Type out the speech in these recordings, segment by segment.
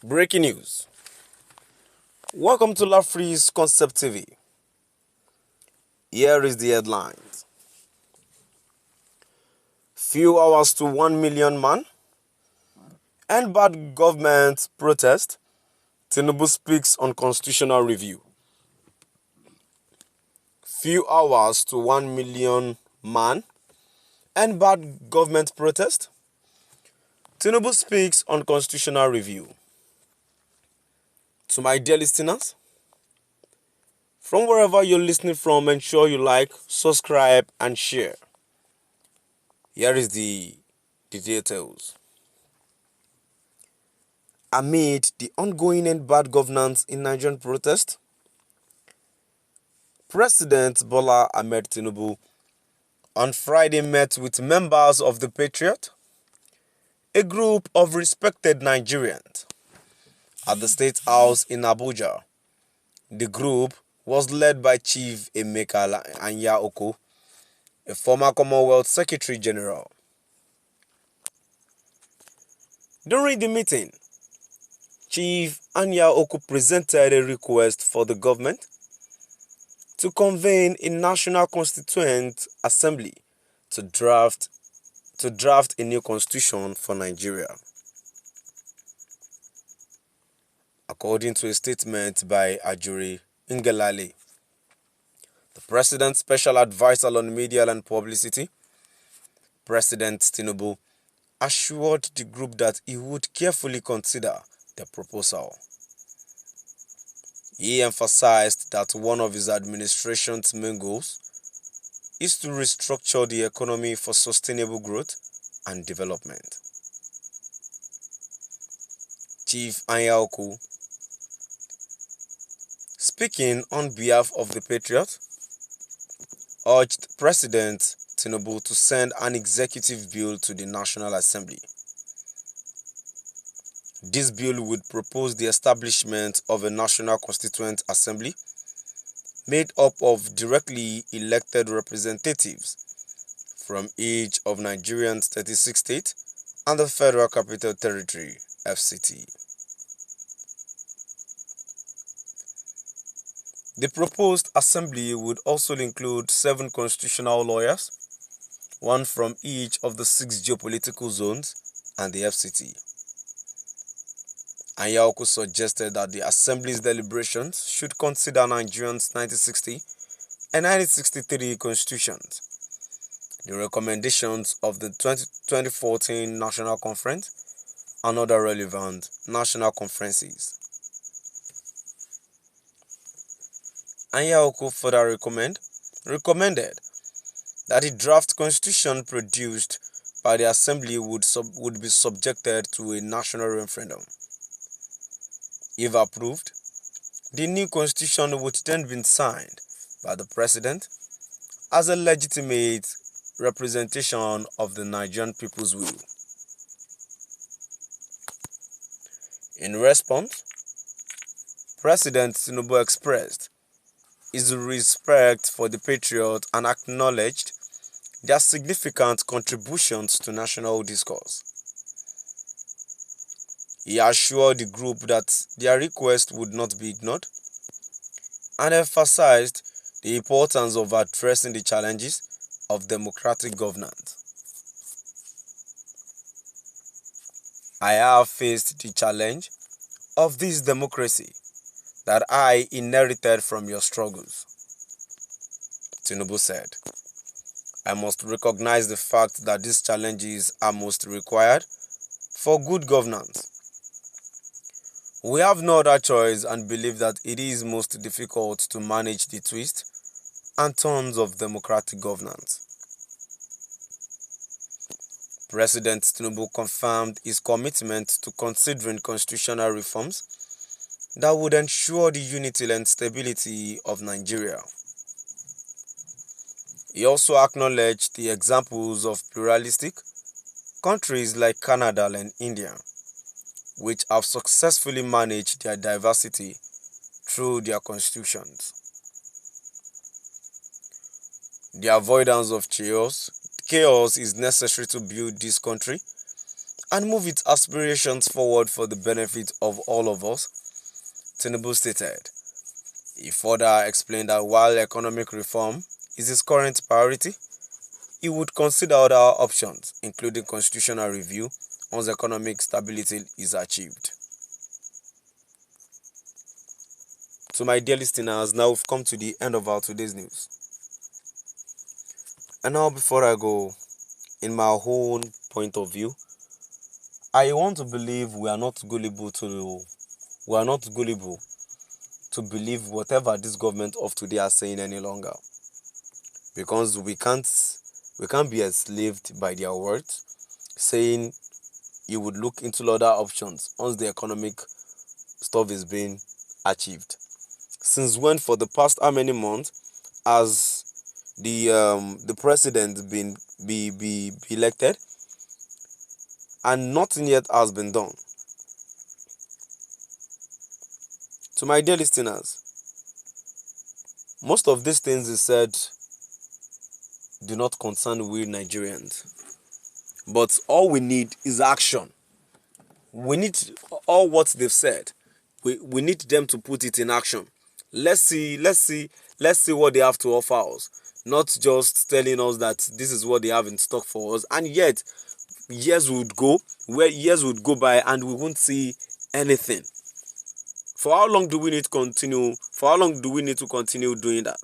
Breaking news. Welcome to Lafree's Concept TV. Here is the headlines. Few hours to 1 million man. End bad government protest. Tinubu speaks on constitutional review. Few hours to 1 million man. End bad government protest. Tinubu speaks on constitutional review. To my dear listeners, from wherever you're listening from, ensure you like, subscribe, and share. Here is the details. Amid the ongoing and bad governance in Nigerian protest, President Bola Ahmed Tinubu on Friday met with members of the Patriot, a group of respected Nigerians, at the State House in Abuja. The group was led by Chief Emeka Anya-Oko, a former Commonwealth Secretary General. During the meeting, Chief Anya-Oko presented a request for the government to convene a National Constituent Assembly to draft a new constitution for Nigeria. According to a statement by Ajuri Ngelale, the President's Special Advisor on Media and Publicity, President Tinubu assured the group that he would carefully consider the proposal. He emphasized that one of his administration's main goals is to restructure the economy for sustainable growth and development. Chief Anya-Oko, speaking on behalf of the Patriot, urged President Tinubu to send an executive bill to the National Assembly. This bill would propose the establishment of a National Constituent Assembly made up of directly elected representatives from each of Nigeria's 36 states and the Federal Capital Territory, FCT. The proposed assembly would also include 7 constitutional lawyers, one from each of the 6 geopolitical zones and the FCT. Anya-Oko suggested that the Assembly's deliberations should consider Nigeria's 1960 and 1963 constitutions, the recommendations of the 2014 National Conference, and other relevant national conferences. Anya-Oko further recommended that the draft constitution produced by the Assembly would be subjected to a national referendum. If approved, the new constitution would then be signed by the President as a legitimate representation of the Nigerian people's will. In response, President Tinubu expressed his respect for the Patriot and acknowledged their significant contributions to national discourse. He assured the group that their request would not be ignored and emphasized the importance of addressing the challenges of democratic governance. I have faced the challenge of this democracy that I inherited from your struggles, Tinubu said. I must recognize the fact that these challenges are most required for good governance. We have no other choice and believe that it is most difficult to manage the twists and turns of democratic governance. President Tinubu confirmed his commitment to considering constitutional reforms that would ensure the unity and stability of Nigeria. He also acknowledged the examples of pluralistic countries like Canada and India, which have successfully managed their diversity through their constitutions. The avoidance of chaos is necessary to build this country and move its aspirations forward for the benefit of all of us, Tinubu stated. He further explained that while economic reform is his current priority, he would consider other options, including constitutional review, once economic stability is achieved. To my dear listeners, now we've come to the end of our today's news. And now, before I go, in my own point of view, I want to believe we are not gullible to believe whatever this government of today are saying any longer, because we can't be enslaved by their words, saying you would look into other options once the economic stuff is being achieved. Since when, for the past how many months, has the president been be elected, and nothing yet has been done? To my dear listeners, most of these things he said do not concern we Nigerians, but all we need is action. We need all what they've said. We need them to put it in action. Let's see what they have to offer us. Not just telling us that this is what they have in stock for us, and yet years would go by and we won't see anything. For how long do we need to continue? For how long do we need to continue doing that?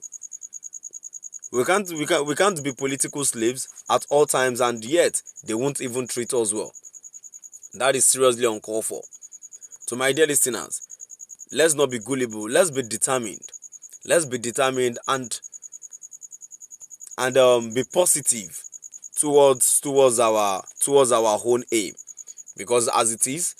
We can't be political slaves at all times, and yet they won't even treat us well. That is seriously uncalled for. To my dear listeners, let's not be gullible. Let's be determined. Let's be determined and be positive towards our own aim, because as it is,